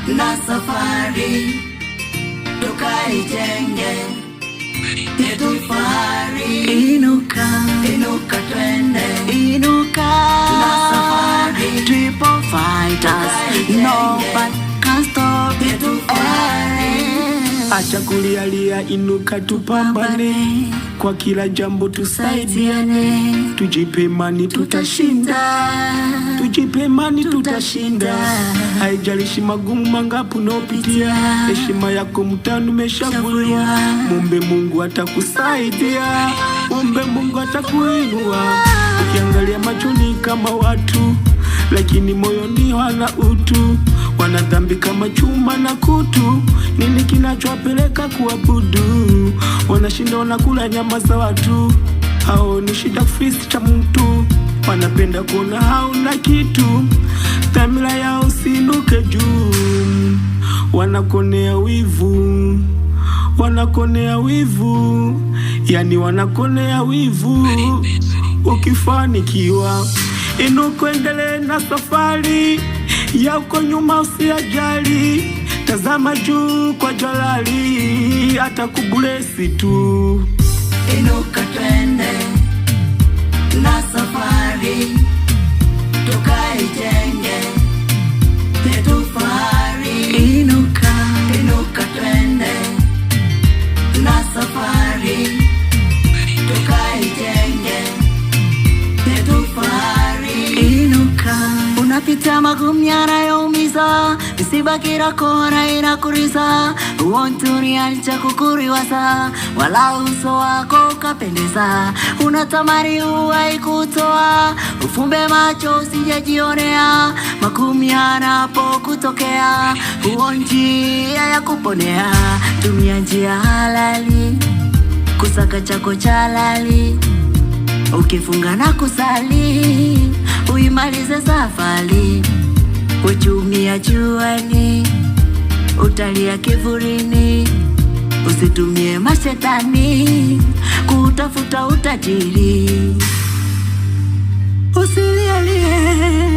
na safari tukaijenge yetu fahari. Inuka, inuka twende, inuka na safari. Triple fighters, no one can stop yetu fahari. Acha kulialia, inuka tupambane, kwa kila jambo tusaidiane. Tujipe imani tutashinda, tujipe imani tutashinda. Haijalishi magumu mangapi unayopitia, heshima yako mtani umeshaguliwa. Muombe Mungu atakusaidia, muombe Mungu atakuinua. Ukiangalia machoni kama watu, lakini moyoni wana utu. Wana dhambi kama chuma na kutu, nini kinachowapeleka kuabudu? Wanashinda wanakula nyama za watu, hao ni shida fisi cha mtu. Wanapenda kuona hauna kitu, dhamira yao usiinuke juu. Wanakonea wivu, wanakonea wivu, yani wanakonea wivu. Ukifanikiwa inuka, endelee na safari yako, nyuma usiajali. Tazama juu kwa Jalali, atakublesi tu. Inuka twende na safari tukaijenge yetu fahari. Inuka, inuka twende na safari tukaijenge yetu fahari. Inuka, unapita magumu yanayoumiza, misiba kila kona inakuriza. Uontuni alicha kukuriwaza, wala uso wako ukapendeza. Unatamani uwai kutoa, ufumbe macho usijejionea. Magumu yanapokutokea, huo njia ya kuponea. Tumia njia halali kusaka chako cha halali. Ukifunga na kusali, uimalize safari. Uchumia juani, utalia kivurini. Usitumie mashetani kutafuta utajiri. Usilialie